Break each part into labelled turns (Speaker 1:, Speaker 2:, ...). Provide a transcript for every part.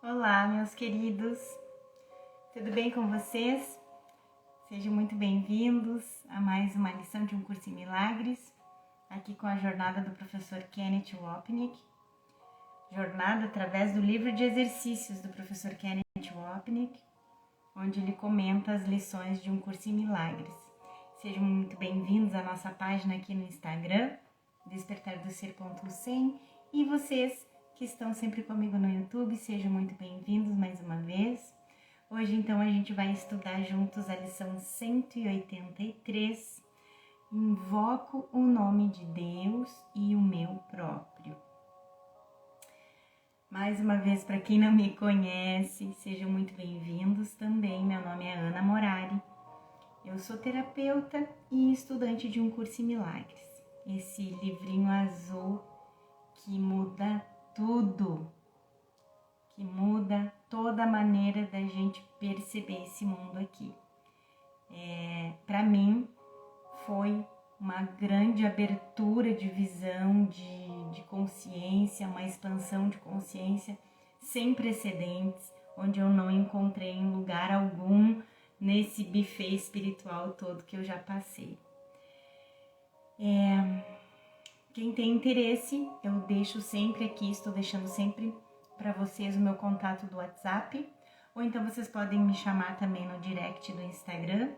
Speaker 1: Olá, meus queridos, tudo bem com vocês? Sejam muito bem-vindos a mais uma lição de um curso em milagres, aqui com a jornada do professor Kenneth Wapnick, jornada através do livro de exercícios do professor Kenneth Wapnick, onde ele comenta as lições de um curso em milagres. Sejam muito bem-vindos à nossa página aqui no Instagram, despertardoser.100, e vocês que estão sempre comigo no YouTube, sejam muito bem-vindos mais uma vez. Hoje, então, a gente vai estudar juntos a lição 183, Invoco o nome de Deus e o meu próprio. Mais uma vez, para quem não me conhece, sejam muito bem-vindos também. Meu nome é Ana Morari, eu sou terapeuta e estudante de um curso em milagres. Esse livrinho azul que muda tudo, que muda toda a maneira da gente perceber esse mundo aqui. Para mim, foi uma grande abertura de visão, de consciência, uma expansão de consciência sem precedentes, onde eu não encontrei em lugar algum nesse buffet espiritual todo que eu já passei. Quem tem interesse, eu deixo sempre aqui, estou deixando sempre para vocês o meu contato do WhatsApp, ou então vocês podem me chamar também no direct do Instagram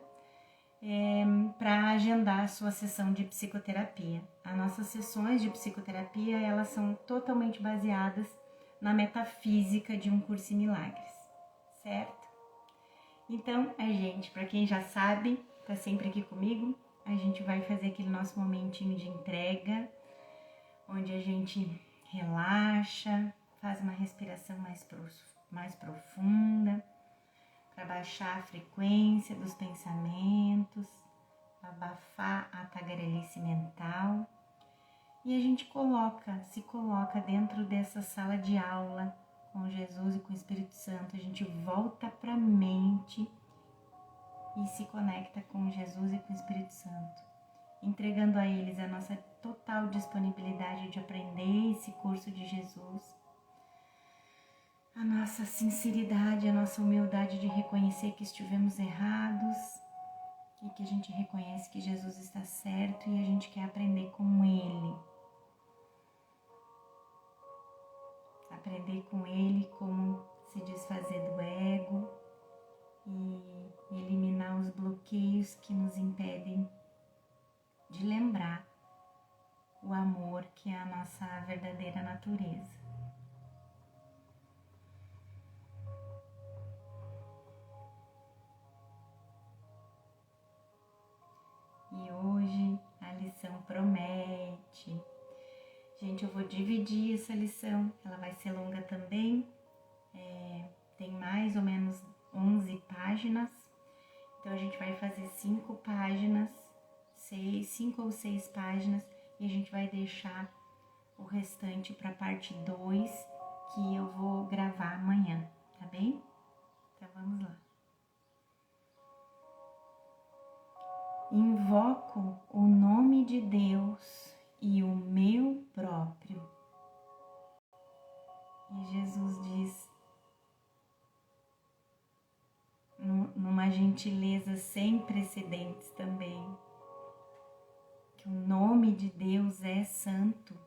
Speaker 1: para agendar a sua sessão de psicoterapia. As nossas sessões de psicoterapia, elas são totalmente baseadas na metafísica de um curso em milagres, certo? Então, gente, para quem já sabe, está sempre aqui comigo, a gente vai fazer aquele nosso momentinho de entrega, onde a gente relaxa, faz uma respiração mais profunda, para baixar a frequência dos pensamentos, abafar a tagarelice mental. E a gente se coloca dentro dessa sala de aula com Jesus e com o Espírito Santo. A gente volta para a mente e se conecta com Jesus e com o Espírito Santo, entregando a eles a nossa total disponibilidade de aprender esse curso de Jesus, a nossa sinceridade, a nossa humildade de reconhecer que estivemos errados e que a gente reconhece que Jesus está certo e a gente quer aprender com Ele. Aprender com Ele como se desfazer do ego e eliminar os bloqueios que nos impedem de lembrar o amor que é a nossa verdadeira natureza. E hoje a lição promete. Gente, eu vou dividir essa lição, ela vai ser longa também, tem mais ou menos 11 páginas, então a gente vai fazer 5 páginas, 5 ou 6 páginas, e a gente vai deixar o restante para a parte 2, que eu vou gravar amanhã, tá bem? Então vamos lá. Invoco o nome de Deus e o meu próprio. E Jesus diz, numa gentileza sem precedentes também, que o nome de Deus é santo,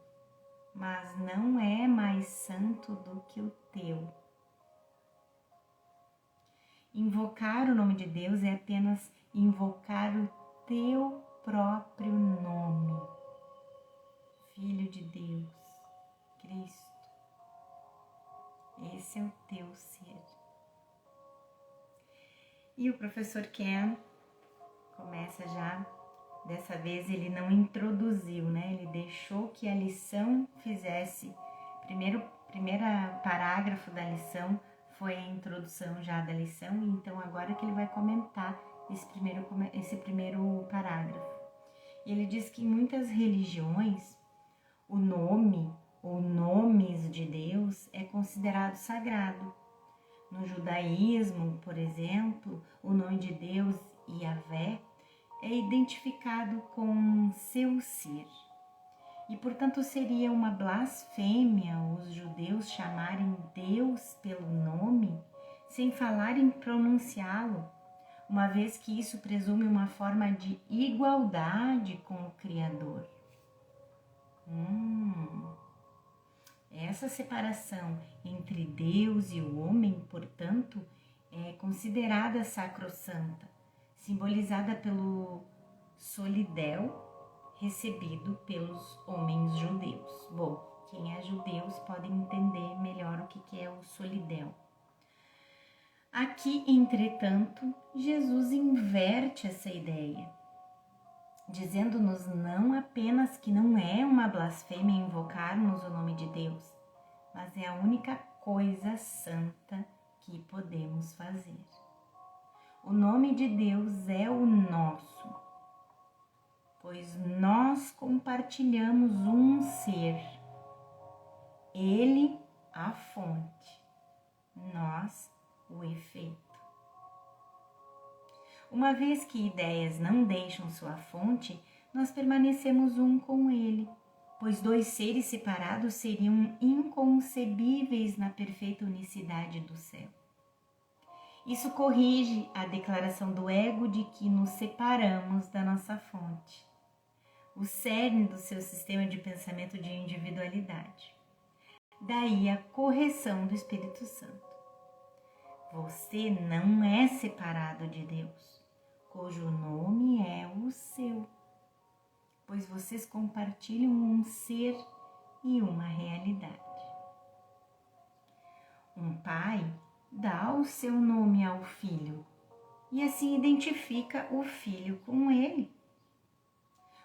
Speaker 1: mas não é mais santo do que o teu. Invocar o nome de Deus é apenas invocar o teu próprio nome. Filho de Deus, Cristo, esse é o teu ser. E o professor Ken começa já, dessa vez ele não introduziu, né? Ele deixou que a lição fizesse, primeiro parágrafo da lição foi a introdução já da lição, então agora que ele vai comentar esse primeiro parágrafo. E ele diz que em muitas religiões o nome ou nomes de Deus é considerado sagrado. No judaísmo, por exemplo, o nome de Deus, Yahvé, é identificado com seu ser. E, portanto, seria uma blasfêmia os judeus chamarem Deus pelo nome sem falarem pronunciá-lo, uma vez que isso presume uma forma de igualdade com o Criador. Essa separação entre Deus e o homem, portanto, é considerada sacrossanta, simbolizada pelo solidel recebido pelos homens judeus. Bom, quem é judeus pode entender melhor o que é o solidel. Aqui, entretanto, Jesus inverte essa ideia, dizendo-nos não apenas que não é uma blasfêmia invocarmos o nome de Deus, mas é a única coisa santa que podemos fazer. O nome de Deus é o nosso, pois nós compartilhamos um ser, Ele a fonte, nós o efeito. Uma vez que ideias não deixam sua fonte, nós permanecemos um com Ele, pois dois seres separados seriam inconcebíveis na perfeita unicidade do céu. Isso corrige a declaração do ego de que nos separamos da nossa fonte, o cerne do seu sistema de pensamento de individualidade. Daí a correção do Espírito Santo. Você não é separado de Deus, cujo nome é o seu, pois vocês compartilham um ser e uma realidade. Um pai dá o seu nome ao filho e assim identifica o filho com ele.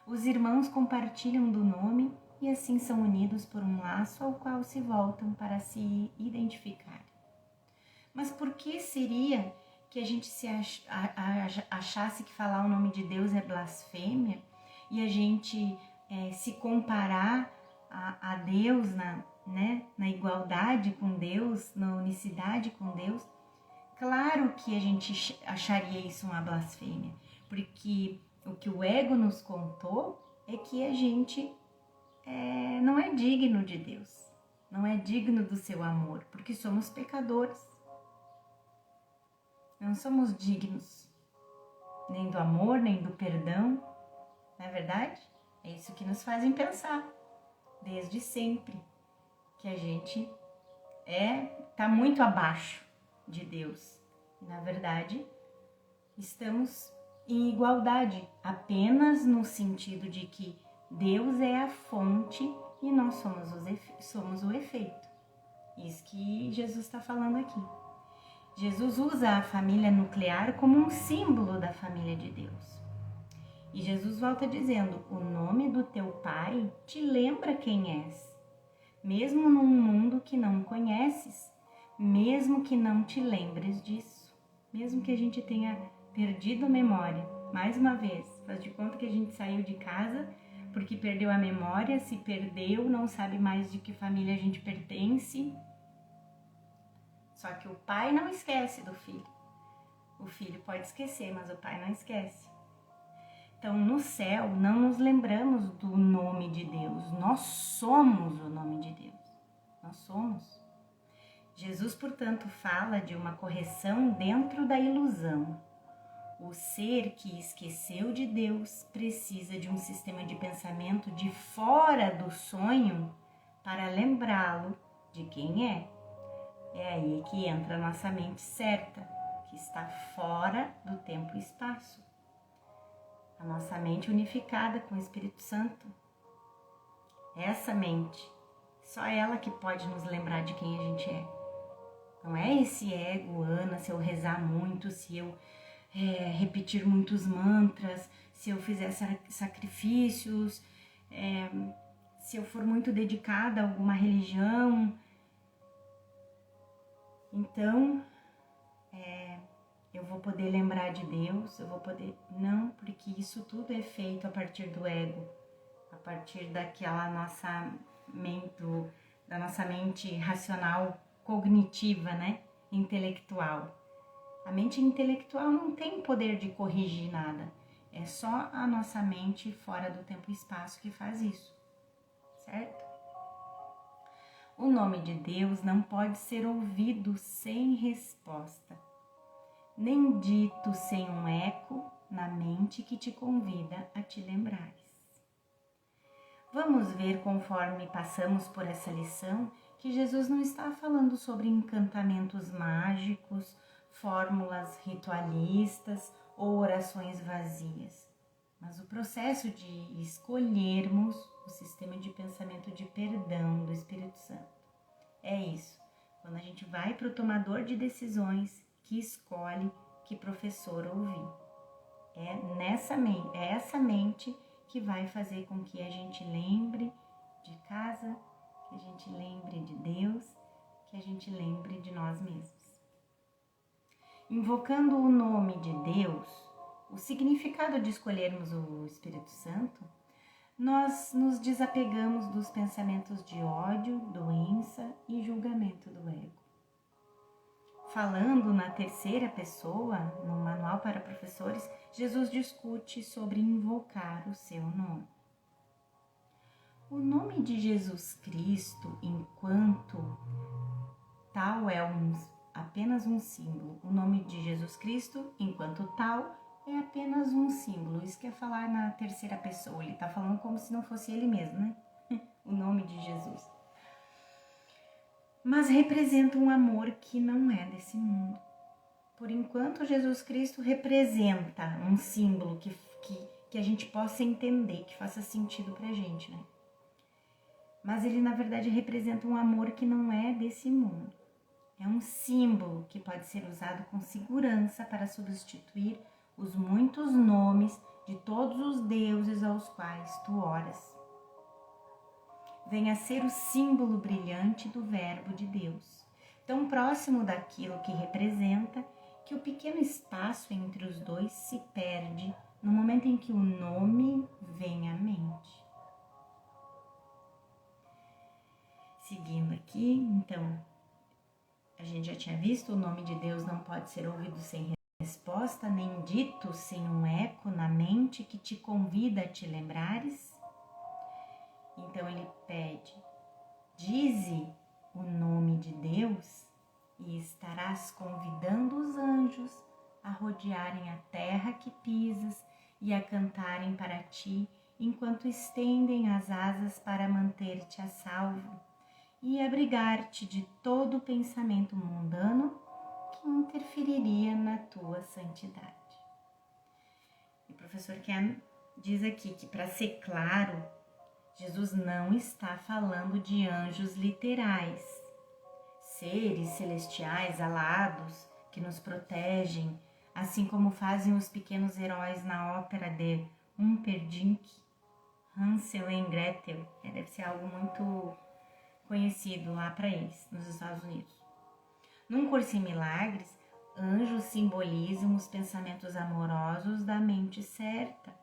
Speaker 1: Os irmãos compartilham do nome e assim são unidos por um laço ao qual se voltam para se identificar. Mas por que seria que a gente achasse que falar o nome de Deus é blasfêmia e a gente se comparar a Deus na igualdade com Deus, na unicidade com Deus? Claro que a gente acharia isso uma blasfêmia, porque o que o ego nos contou é que a gente não é digno de Deus, não é digno do seu amor, porque somos pecadores. Não somos dignos nem do amor, nem do perdão, não é verdade? É isso que nos fazem pensar, desde sempre, que a gente está muito abaixo de Deus. Na verdade, estamos em igualdade, apenas no sentido de que Deus é a fonte e nós somos o efeito. Isso que Jesus está falando aqui. Jesus usa a família nuclear como um símbolo da família de Deus. E Jesus volta dizendo: o nome do teu pai te lembra quem és, mesmo num mundo que não conheces, mesmo que não te lembres disso, mesmo que a gente tenha perdido a memória. Mais uma vez, faz de conta que a gente saiu de casa porque perdeu a memória, se perdeu, não sabe mais de que família a gente pertence. Só que o pai não esquece do filho. O filho pode esquecer, mas o pai não esquece. Então, no céu, não nos lembramos do nome de Deus. Nós somos o nome de Deus. Nós somos. Jesus, portanto, fala de uma correção dentro da ilusão. O ser que esqueceu de Deus precisa de um sistema de pensamento de fora do sonho para lembrá-lo de quem é. É aí que entra a nossa mente certa, que está fora do tempo e espaço. A nossa mente unificada com o Espírito Santo. Essa mente, só ela que pode nos lembrar de quem a gente é. Não é esse ego, Ana, se eu rezar muito, se eu repetir muitos mantras, se eu fizer sacrifícios, se eu for muito dedicada a alguma religião. Então, eu vou poder lembrar de Deus, eu vou poder... Não, porque isso tudo é feito a partir do ego, a partir daquela da nossa mente racional, cognitiva, intelectual. A mente intelectual não tem poder de corrigir nada, é só a nossa mente fora do tempo e espaço que faz isso. certo? O nome de Deus não pode ser ouvido sem resposta, nem dito sem um eco na mente que te convida a te lembrares. Vamos ver, conforme passamos por essa lição, que Jesus não está falando sobre encantamentos mágicos, fórmulas ritualistas ou orações vazias, mas o processo de escolhermos o sistema de pensamento de perdão do Espírito Santo. É isso, quando a gente vai para o tomador de decisões que escolhe que professor ouvir. É essa mente que vai fazer com que a gente lembre de casa, que a gente lembre de Deus, que a gente lembre de nós mesmos. Invocando o nome de Deus, o significado de escolhermos o Espírito Santo, nós nos desapegamos dos pensamentos de ódio, doença e julgamento do ego. Falando na terceira pessoa, no Manual para Professores, Jesus discute sobre invocar o seu nome. O nome de Jesus Cristo, enquanto tal, é apenas um símbolo. O nome de Jesus Cristo, enquanto tal, é apenas um símbolo. Isso quer falar na terceira pessoa. Ele está falando como se não fosse ele mesmo, né? O nome de Jesus. Mas representa um amor que não é desse mundo. Por enquanto, Jesus Cristo representa um símbolo que a gente possa entender, que faça sentido pra gente, né? Mas ele, na verdade, representa um amor que não é desse mundo. É um símbolo que pode ser usado com segurança para substituir os muitos nomes de todos os deuses aos quais tu oras. Venha a ser o símbolo brilhante do Verbo de Deus, tão próximo daquilo que representa, que o pequeno espaço entre os dois se perde no momento em que o nome vem à mente. Seguindo aqui, então, a gente já tinha visto, o nome de Deus não pode ser ouvido sem resposta, nem dito sem um eco na mente que te convida a te lembrares. Então ele pede, dize o nome de Deus e estarás convidando os anjos a rodearem a terra que pisas e a cantarem para ti, enquanto estendem as asas para manter-te a salvo e abrigar-te de todo pensamento mundano que interferiria na tua santidade. E o professor Ken diz aqui que, para ser claro, Jesus não está falando de anjos literais, seres celestiais alados que nos protegem, assim como fazem os pequenos heróis na ópera de Humperdinck, Hansel e Gretel, que deve ser algo muito conhecido lá para eles, nos Estados Unidos. Num curso em milagres, anjos simbolizam os pensamentos amorosos da mente certa.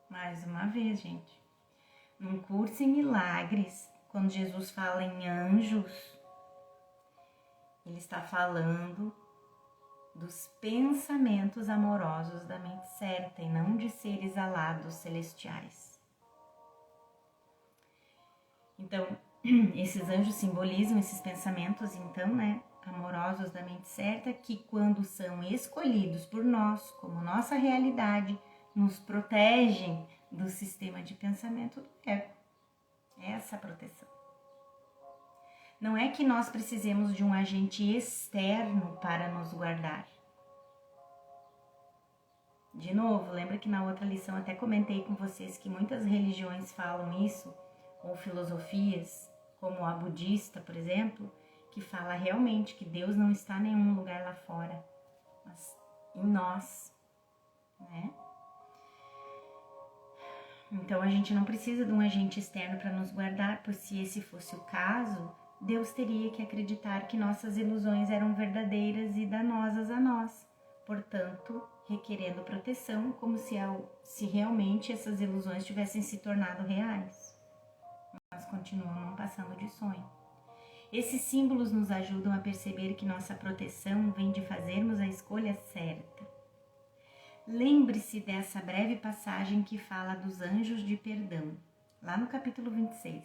Speaker 1: Mais uma vez, gente, num curso em milagres, quando Jesus fala em anjos, ele está falando dos pensamentos amorosos da mente certa e não de seres alados celestiais. Então, esses anjos simbolizam esses pensamentos, então, né, amorosos da mente certa, que quando são escolhidos por nós como nossa realidade, nos protegem do sistema de pensamento do ego. Essa proteção. Não é que nós precisemos de um agente externo para nos guardar. De novo, lembra que na outra lição até comentei com vocês que muitas religiões falam isso, ou filosofias, como a budista, por exemplo, que fala realmente que Deus não está em nenhum lugar lá fora, mas em nós, né? Então a gente não precisa de um agente externo para nos guardar, pois se esse fosse o caso, Deus teria que acreditar que nossas ilusões eram verdadeiras e danosas a nós, portanto, requerendo proteção, como se realmente essas ilusões tivessem se tornado reais. Mas continuam não passando de sonho. Esses símbolos nos ajudam a perceber que nossa proteção vem de fazermos a escolha certa. Lembre-se dessa breve passagem que fala dos anjos de perdão, lá no capítulo 26.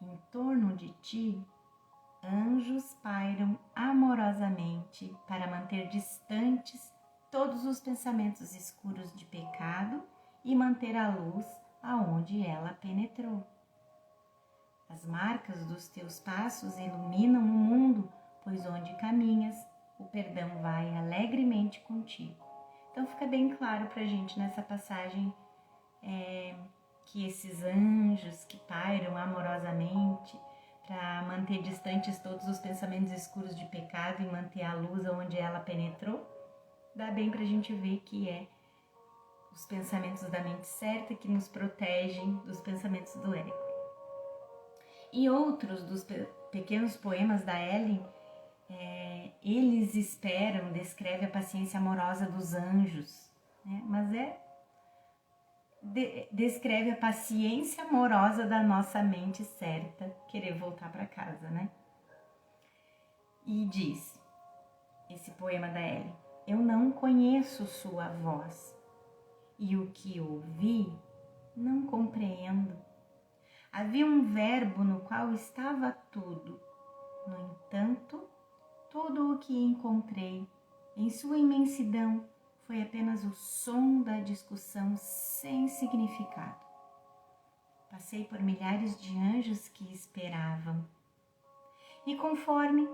Speaker 1: Em torno de ti, anjos pairam amorosamente para manter distantes todos os pensamentos escuros de pecado e manter a luz aonde ela penetrou. As marcas dos teus passos iluminam o mundo, pois onde caminhas, o perdão vai alegremente contigo. Então fica bem claro para a gente nessa passagem que esses anjos que pairam amorosamente para manter distantes todos os pensamentos escuros de pecado e manter a luz onde ela penetrou, dá bem para a gente ver que é os pensamentos da mente certa que nos protegem dos pensamentos do ego. E outros dos pequenos poemas da Ellen, eles esperam, descreve a paciência amorosa dos anjos, né? Mas descreve a paciência amorosa da nossa mente certa, querer voltar para casa, né? E diz, esse poema da Ellen: eu não conheço sua voz, e o que ouvi não compreendo. Havia um verbo no qual estava tudo. No entanto, tudo o que encontrei, em sua imensidão, foi apenas o som da discussão sem significado. Passei por milhares de anjos que esperavam. E conforme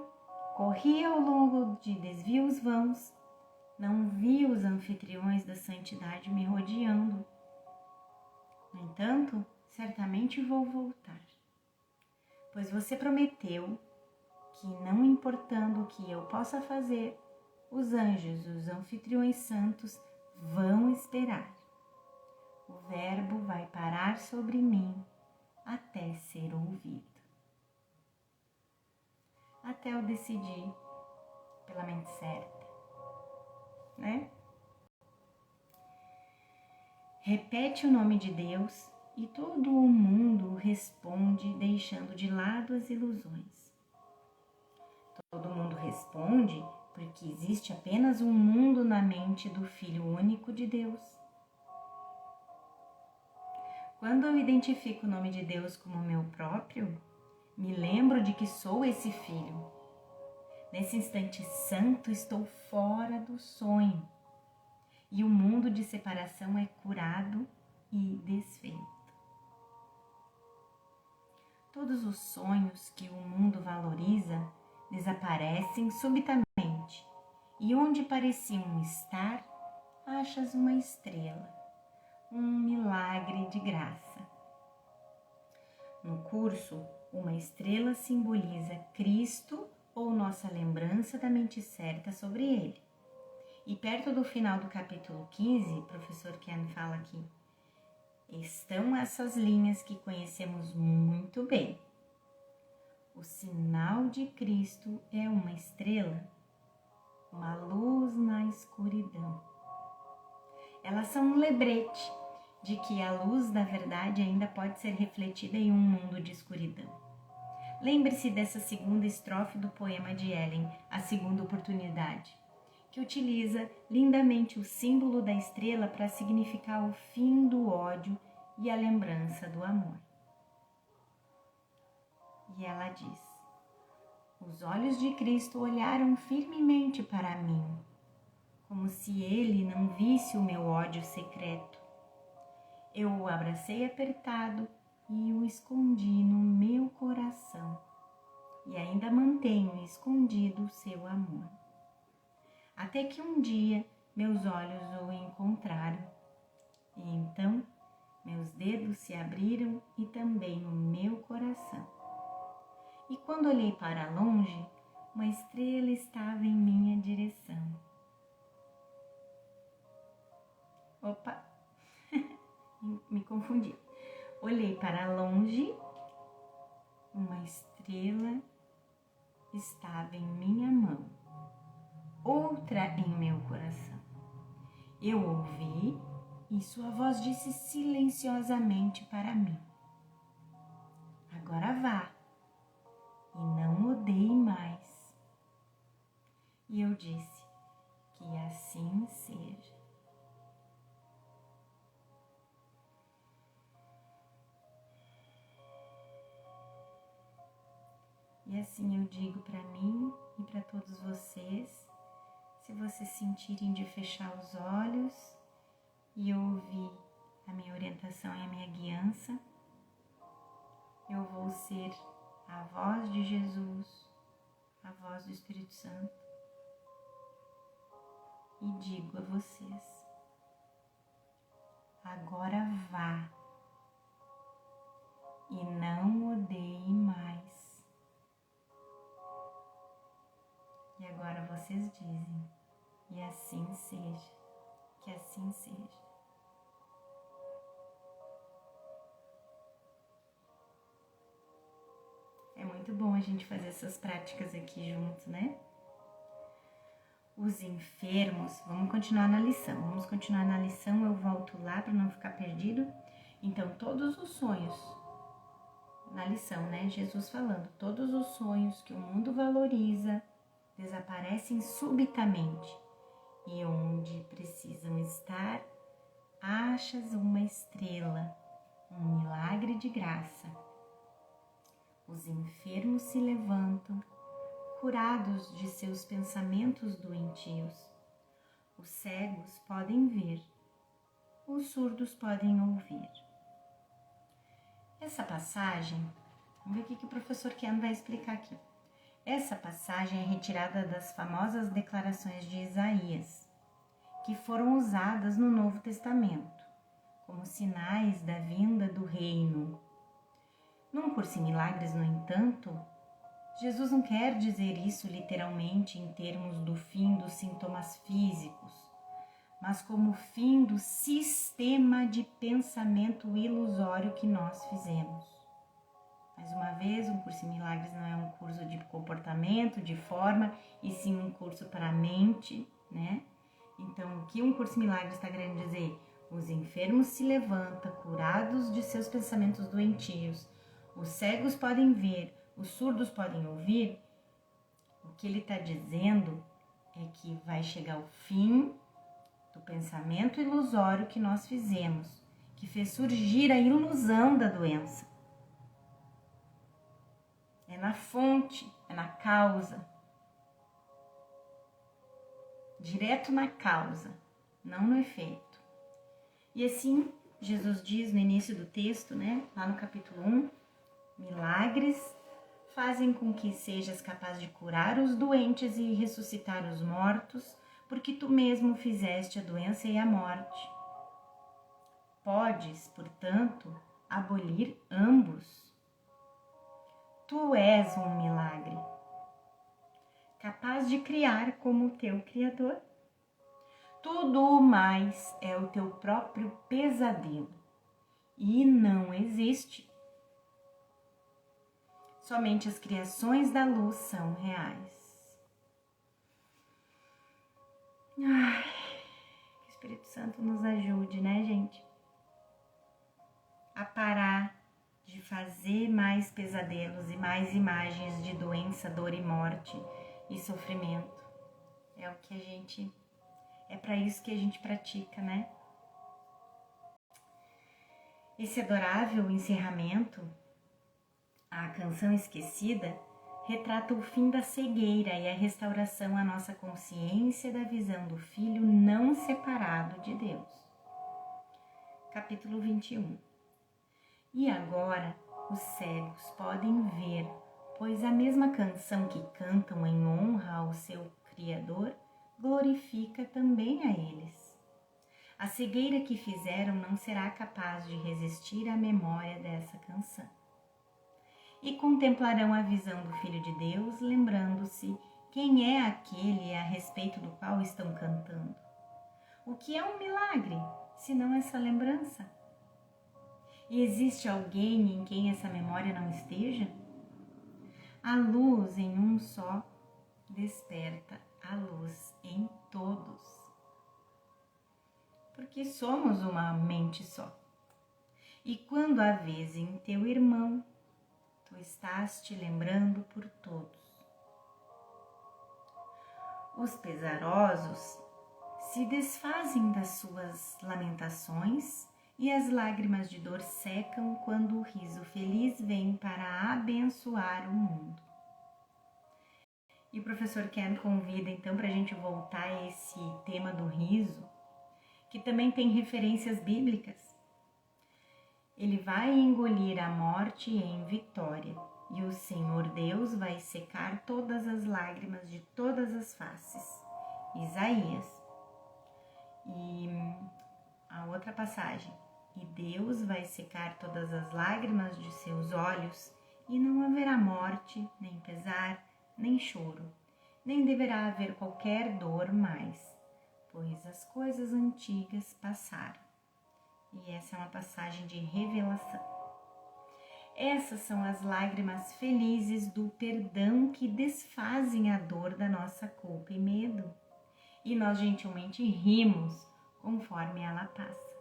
Speaker 1: corria ao longo de desvios vãos, não vi os anfitriões da santidade me rodeando. No entanto, certamente vou voltar, pois você prometeu que, não importando o que eu possa fazer, os anjos, os anfitriões santos, vão esperar. O verbo vai parar sobre mim até ser ouvido. Até eu decidir pela mente certa, né? Repete o nome de Deus e todo o mundo responde, deixando de lado as ilusões. Todo mundo responde porque existe apenas um mundo na mente do Filho único de Deus. Quando eu identifico o nome de Deus como meu próprio, me lembro de que sou esse Filho. Nesse instante santo, estou fora do sonho e o mundo de separação é curado e desfeito. Todos os sonhos que o mundo valoriza desaparecem subitamente, e onde pareciam estar, achas uma estrela, um milagre de graça. No curso, uma estrela simboliza Cristo ou nossa lembrança da mente certa sobre Ele. E perto do final do capítulo 15, o professor Ken fala aqui, estão essas linhas que conhecemos muito bem. O sinal de Cristo é uma estrela, uma luz na escuridão. Elas são um lembrete de que a luz da verdade ainda pode ser refletida em um mundo de escuridão. Lembre-se dessa segunda estrofe do poema de Ellen, A Segunda Oportunidade, que utiliza lindamente o símbolo da estrela para significar o fim do ódio e a lembrança do amor. E ela diz: os olhos de Cristo olharam firmemente para mim, como se ele não visse o meu ódio secreto. Eu o abracei apertado e o escondi no meu coração, e ainda mantenho escondido o seu amor. Até que um dia meus olhos o encontraram, e então meus dedos se abriram e também o meu coração. E quando olhei para longe, uma estrela estava em minha direção. Opa, me confundi. Olhei para longe, uma estrela estava em minha mão, outra em meu coração. Eu ouvi e sua voz disse silenciosamente para mim: agora vá e não odeie mais. E eu disse: que assim seja. E assim eu digo para mim e para todos vocês, se vocês sentirem de fechar os olhos e ouvir a minha orientação e a minha guiança, eu vou ser a voz de Jesus, a voz do Espírito Santo, e digo a vocês: agora vá e não odeie mais. E agora vocês dizem: e assim seja, que assim seja. É muito bom a gente fazer essas práticas aqui juntos, né? Os enfermos, vamos continuar na lição, eu volto lá para não ficar perdido. Então, todos os sonhos, na lição, né? Jesus falando, todos os sonhos que o mundo valoriza desaparecem subitamente, e onde precisam estar, achas uma estrela, um milagre de graça. Os enfermos se levantam, curados de seus pensamentos doentios. Os cegos podem ver, os surdos podem ouvir. Essa passagem, vamos ver o que o professor Ken vai explicar aqui. Essa passagem é retirada das famosas declarações de Isaías, que foram usadas no Novo Testamento, como sinais da vinda do reino. Num curso em milagres, no entanto, Jesus não quer dizer isso literalmente em termos do fim dos sintomas físicos, mas como o fim do sistema de pensamento ilusório que nós fizemos. Mais uma vez, um curso em milagres não é um curso de comportamento, de forma, e sim um curso para a mente, né? Então, o que um curso em milagres está querendo dizer? Os enfermos se levantam, curados de seus pensamentos doentios. Os cegos podem ver, os surdos podem ouvir. O que ele está dizendo é que vai chegar o fim do pensamento ilusório que nós fizemos, que fez surgir a ilusão da doença. É na fonte, é na causa. Direto na causa, não no efeito. E assim, Jesus diz no início do texto, né, lá no capítulo 1, milagres fazem com que sejas capaz de curar os doentes e ressuscitar os mortos, porque tu mesmo fizeste a doença e a morte. Podes, portanto, abolir ambos. Tu és um milagre, capaz de criar como o teu Criador. Tudo mais é o teu próprio pesadelo e não existe. Somente as criações da luz são reais. Ai, que o Espírito Santo nos ajude, né, gente? A parar de fazer mais pesadelos e mais imagens de doença, dor e morte e sofrimento. É para isso que a gente pratica, né? Esse adorável encerramento, a canção esquecida, retrata o fim da cegueira e a restauração à nossa consciência da visão do Filho não separado de Deus. Capítulo 21. E agora os cegos podem ver, pois a mesma canção que cantam em honra ao seu Criador glorifica também a eles. A cegueira que fizeram não será capaz de resistir à memória dessa canção. E contemplarão a visão do Filho de Deus, lembrando-se quem é aquele a respeito do qual estão cantando. O que é um milagre, senão essa lembrança? E existe alguém em quem essa memória não esteja? A luz em um só desperta a luz em todos. Porque somos uma mente só. E quando a vês em teu irmão, tu estás te lembrando por todos. Os pesarosos se desfazem das suas lamentações e as lágrimas de dor secam quando o riso feliz vem para abençoar o mundo. E o professor Ken convida então para a gente voltar a esse tema do riso, que também tem referências bíblicas. Ele vai engolir a morte em vitória, e o Senhor Deus vai secar todas as lágrimas de todas as faces. Isaías. E a outra passagem. E Deus vai secar todas as lágrimas de seus olhos, e não haverá morte, nem pesar, nem choro, nem deverá haver qualquer dor mais, pois as coisas antigas passaram. E essa é uma passagem de revelação. Essas são as lágrimas felizes do perdão que desfazem a dor da nossa culpa e medo. E nós gentilmente rimos conforme ela passa.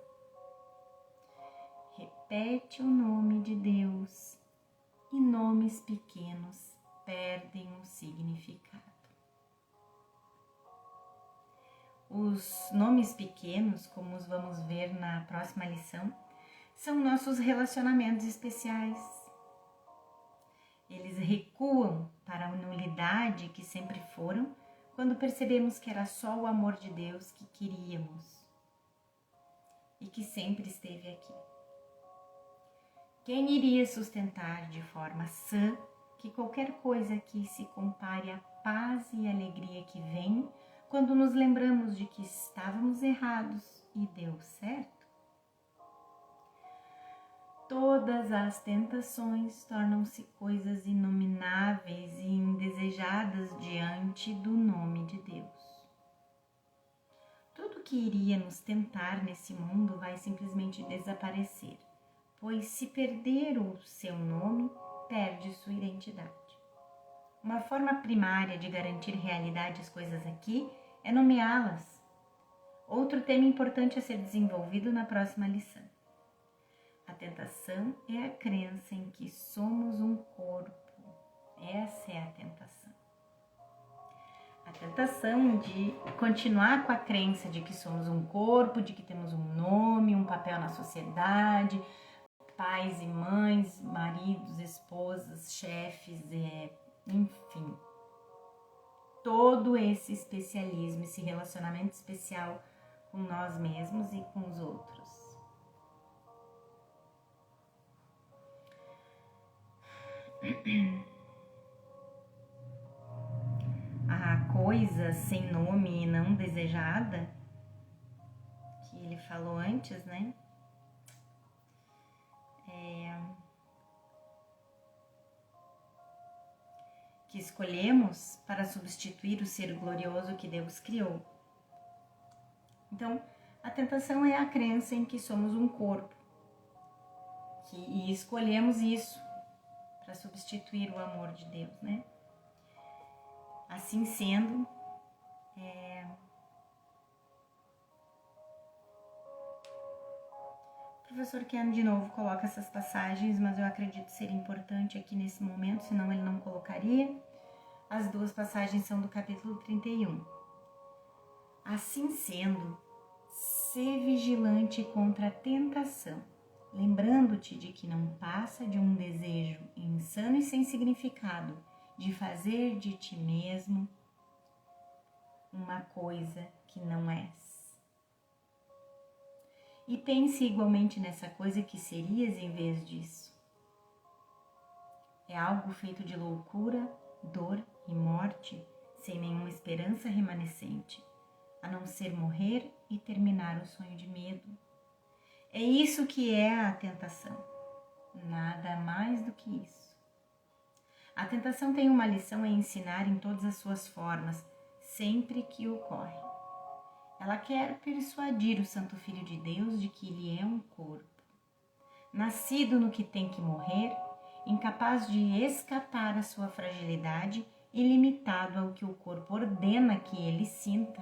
Speaker 1: Repete o nome de Deus e nomes pequenos perdem o significado. Os nomes pequenos, como os vamos ver na próxima lição, são nossos relacionamentos especiais. Eles recuam para a nulidade que sempre foram quando percebemos que era só o amor de Deus que queríamos e que sempre esteve aqui. Quem iria sustentar de forma sã que qualquer coisa aqui se compare à paz e alegria que vem quando nos lembramos de que estávamos errados e deu certo? Todas as tentações tornam-se coisas inomináveis e indesejadas diante do nome de Deus. Tudo que iria nos tentar nesse mundo vai simplesmente desaparecer, pois se perder o seu nome, perde sua identidade. Uma forma primária de garantir realidade às coisas aqui é nomeá-las. Outro tema importante a ser desenvolvido na próxima lição. A tentação é a crença em que somos um corpo. Essa é a tentação. A tentação de continuar com a crença de que somos um corpo, de que temos um nome, um papel na sociedade, pais e mães, maridos, esposas, chefes, enfim. Todo esse especialismo, esse relacionamento especial com nós mesmos e com os outros. A coisa sem nome e não desejada, que ele falou antes, né? Que escolhemos para substituir o ser glorioso que Deus criou. Então, a tentação é a crença em que somos um corpo, e escolhemos isso para substituir o amor de Deus, né? Assim sendo, o professor Ken de novo coloca essas passagens, mas eu acredito ser importante aqui nesse momento, senão ele não colocaria. As duas passagens são do capítulo 31. Assim sendo, sê vigilante contra a tentação, lembrando-te de que não passa de um desejo insano e sem significado de fazer de ti mesmo uma coisa que não és. E pense igualmente nessa coisa que serias em vez disso. É algo feito de loucura, dor e morte, sem nenhuma esperança remanescente, a não ser morrer e terminar o sonho de medo. É isso que é a tentação, nada mais do que isso. A tentação tem uma lição a ensinar em todas as suas formas, sempre que ocorre. Ela quer persuadir o Santo Filho de Deus de que ele é um corpo, nascido no que tem que morrer, incapaz de escapar à sua fragilidade e limitado ao que o corpo ordena que ele sinta.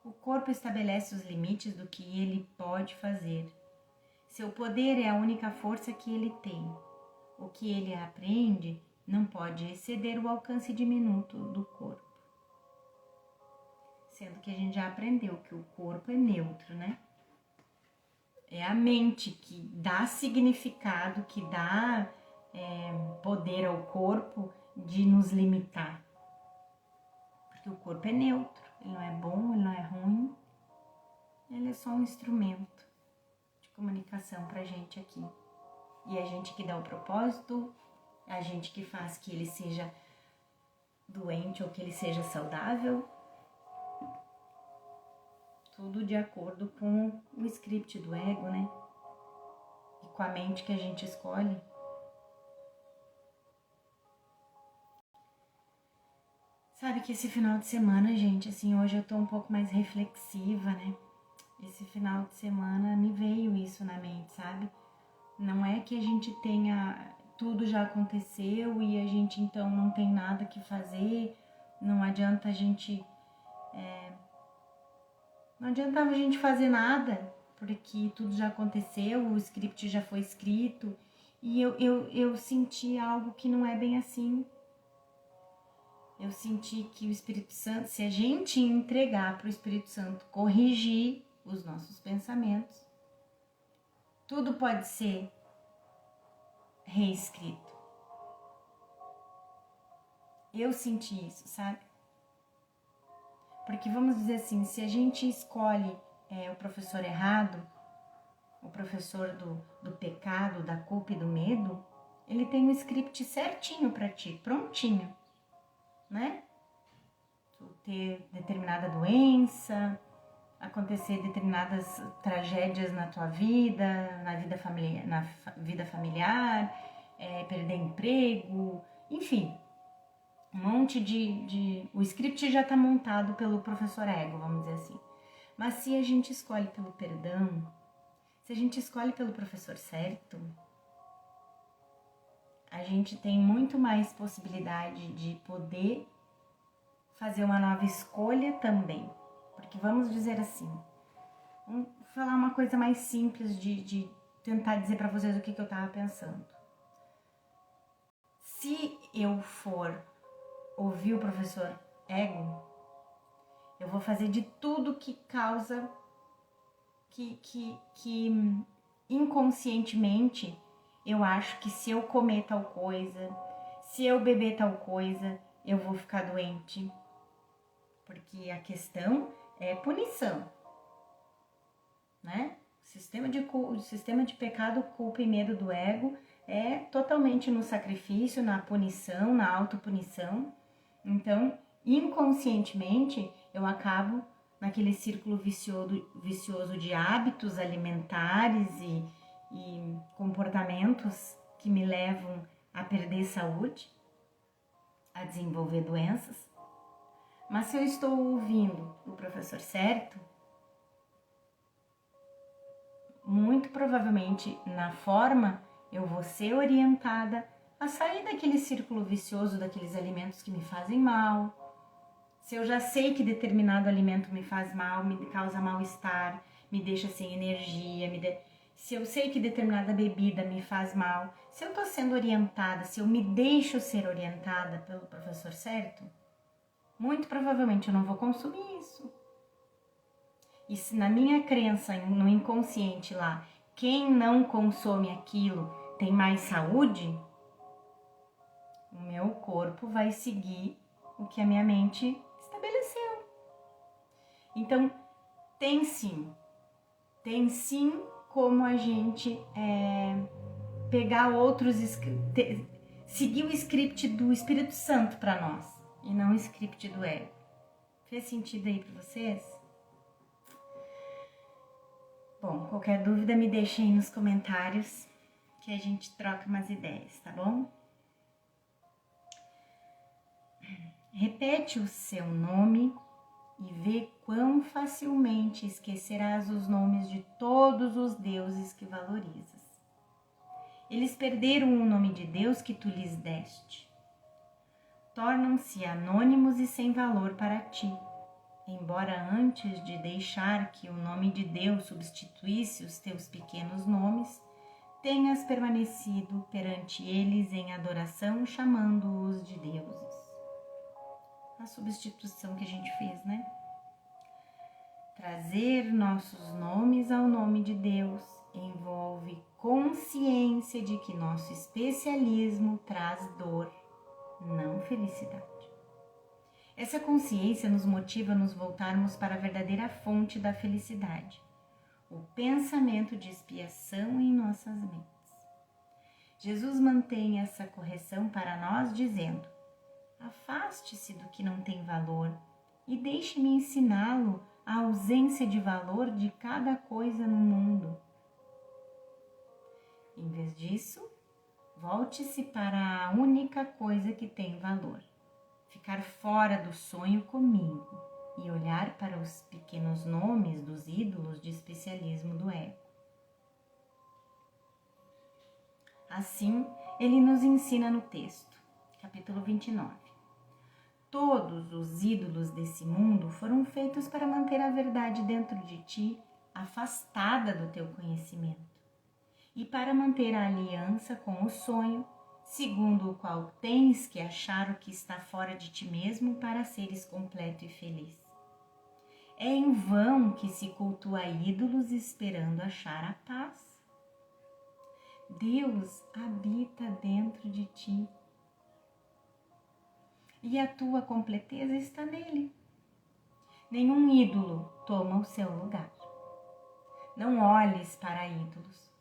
Speaker 1: O corpo estabelece os limites do que ele pode fazer. Seu poder é a única força que ele tem. O que ele aprende não pode exceder o alcance diminuto do corpo. Sendo que a gente já aprendeu que o corpo é neutro, né? É a mente que dá significado, que dá poder ao corpo de nos limitar. Porque o corpo é neutro, ele não é bom, ele não é ruim, ele é só um instrumento de comunicação pra gente aqui. E a gente que dá o propósito, a gente que faz que ele seja doente ou que ele seja saudável, tudo de acordo com o script do ego, né? E com a mente que a gente escolhe. Sabe que esse final de semana, gente, assim, hoje eu tô um pouco mais reflexiva, né? Esse final de semana me veio isso na mente, sabe? Não é que a gente tenha, tudo já aconteceu e a gente então não tem nada que fazer, não adianta a gente, não adiantava a gente fazer nada, porque tudo já aconteceu, o script já foi escrito, e eu senti algo que não é bem assim. Eu senti que o Espírito Santo, se a gente entregar para o Espírito Santo corrigir os nossos pensamentos, tudo pode ser reescrito. Eu senti isso, sabe? Porque vamos dizer assim, se a gente escolhe o professor errado, o professor do pecado, da culpa e do medo, ele tem um script certinho para ti, prontinho, né? Tu ter determinada doença, acontecer determinadas tragédias na tua vida, na vida familiar, perder emprego, enfim, um monte o script já está montado pelo professor ego, vamos dizer assim. Mas se a gente escolhe pelo perdão, se a gente escolhe pelo professor certo, a gente tem muito mais possibilidade de poder fazer uma nova escolha também. Porque vamos dizer assim, vamos falar uma coisa mais simples de tentar dizer para vocês o que eu tava pensando. Se eu for ouvir o professor ego, eu vou fazer de tudo que causa que inconscientemente eu acho que se eu comer tal coisa, se eu beber tal coisa, eu vou ficar doente. Porque a questão é punição, né? O sistema de pecado, culpa e medo do ego é totalmente no sacrifício, na punição, na autopunição. Então, inconscientemente, eu acabo naquele círculo vicioso de hábitos alimentares e comportamentos que me levam a perder saúde, a desenvolver doenças. Mas se eu estou ouvindo o professor certo, muito provavelmente na forma eu vou ser orientada a sair daquele círculo vicioso daqueles alimentos que me fazem mal. Se eu já sei que determinado alimento me faz mal, me causa mal-estar, me deixa sem energia, se eu sei que determinada bebida me faz mal, se eu estou sendo orientada, se eu me deixo ser orientada pelo professor certo, muito provavelmente eu não vou consumir isso. E se na minha crença, no inconsciente lá, quem não consome aquilo tem mais saúde, o meu corpo vai seguir o que a minha mente estabeleceu. Então, tem sim como a gente pegar seguir o script do Espírito Santo para nós e não o script do ego. Fez sentido aí para vocês? Bom, qualquer dúvida me deixe aí nos comentários que a gente troca umas ideias, tá bom? Repete o seu nome e vê quão facilmente esquecerás os nomes de todos os deuses que valorizas. Eles perderam o nome de Deus que tu lhes deste. Tornam-se anônimos e sem valor para ti. Embora antes de deixar que o nome de Deus substituísse os teus pequenos nomes, tenhas permanecido perante eles em adoração, chamando-os de deuses. A substituição que a gente fez, né? Trazer nossos nomes ao nome de Deus envolve consciência de que nosso especialismo traz dor, não felicidade. Essa consciência nos motiva a nos voltarmos para a verdadeira fonte da felicidade, o pensamento de expiação em nossas mentes. Jesus mantém essa correção para nós dizendo: afaste-se do que não tem valor e deixe-me ensiná-lo a ausência de valor de cada coisa no mundo. Em vez disso, volte-se para a única coisa que tem valor. Ficar fora do sonho comigo e olhar para os pequenos nomes dos ídolos de especialismo do ego. Assim, ele nos ensina no texto, capítulo 29. Todos os ídolos desse mundo foram feitos para manter a verdade dentro de ti, afastada do teu conhecimento, e para manter a aliança com o sonho, segundo o qual tens que achar o que está fora de ti mesmo para seres completo e feliz. É em vão que se cultua ídolos esperando achar a paz. Deus habita dentro de ti e a tua completeza está nele. Nenhum ídolo toma o seu lugar. Não olhes para ídolos,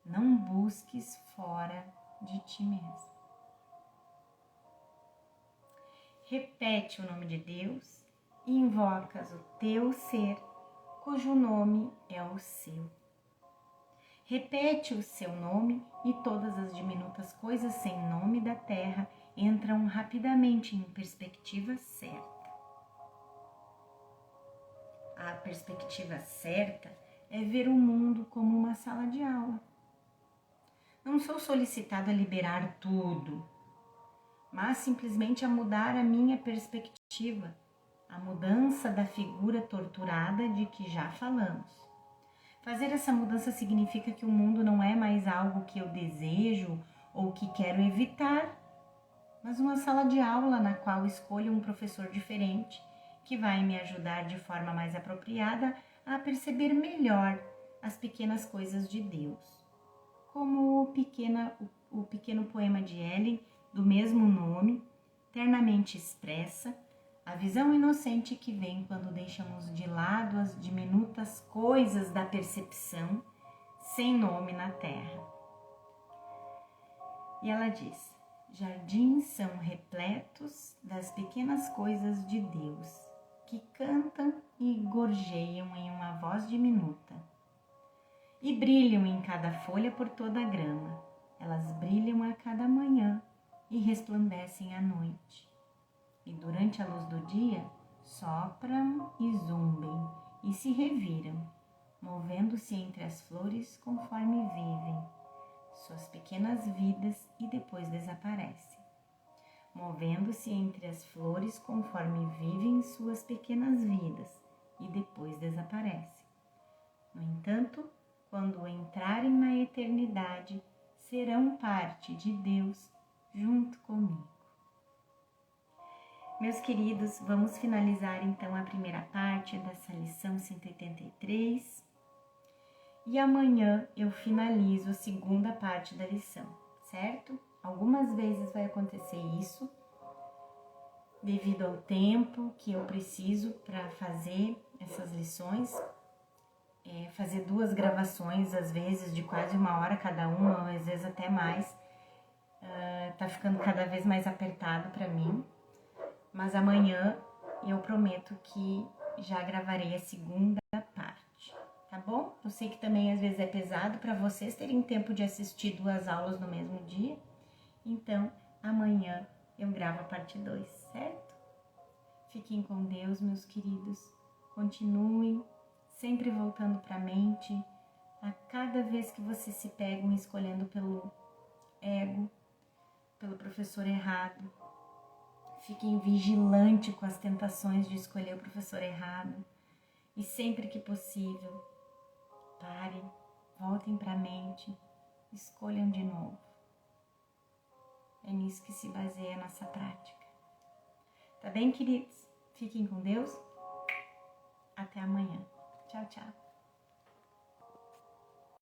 Speaker 1: não busques fora de ti mesmo. Repete o nome de Deus e invocas o teu ser, cujo nome é o seu. Repete o seu nome e todas as diminutas coisas sem nome da terra entram rapidamente em perspectiva certa. A perspectiva certa é ver o mundo como uma sala de aula. Não sou solicitado a liberar tudo, mas simplesmente a mudar a minha perspectiva, a mudança da figura torturada de que já falamos. Fazer essa mudança significa que o mundo não é mais algo que eu desejo ou que quero evitar, mas uma sala de aula na qual escolho um professor diferente que vai me ajudar de forma mais apropriada a perceber melhor as pequenas coisas de Deus. Como o pequeno poema de Ellen, do mesmo nome, ternamente expressa a visão inocente que vem quando deixamos de lado as diminutas coisas da percepção sem nome na terra. E ela diz: jardins são repletos das pequenas coisas de Deus, que cantam e gorjeiam em uma voz diminuta. E brilham em cada folha por toda a grama. Elas brilham a cada manhã e resplandecem à noite. E durante a luz do dia, sopram e zumbem e se reviram, movendo-se entre as flores conforme vivem suas pequenas vidas e depois desaparecem. Movendo-se entre as flores conforme vivem suas pequenas vidas e depois desaparecem. No entanto, quando entrarem na eternidade, serão parte de Deus junto comigo. Meus queridos, vamos finalizar então a primeira parte dessa lição 183 e amanhã eu finalizo a segunda parte da lição, certo? Algumas vezes vai acontecer isso, devido ao tempo que eu preciso para fazer essas lições, fazer 2 gravações, às vezes de quase 1 hora cada uma, às vezes até mais, tá ficando cada vez mais apertado para mim. Mas amanhã eu prometo que já gravarei a segunda parte, tá bom? Eu sei que também às vezes é pesado para vocês terem tempo de assistir 2 aulas no mesmo dia. Então, amanhã eu gravo a parte 2, certo? Fiquem com Deus, meus queridos. Continuem sempre voltando para a mente a cada vez que vocês se pegam escolhendo pelo ego, pelo professor errado. Fiquem vigilantes com as tentações de escolher o professor errado. E sempre que possível, parem, voltem para a mente, escolham de novo. É nisso que se baseia a nossa prática. Tá bem, queridos? Fiquem com Deus. Até amanhã. Tchau, tchau.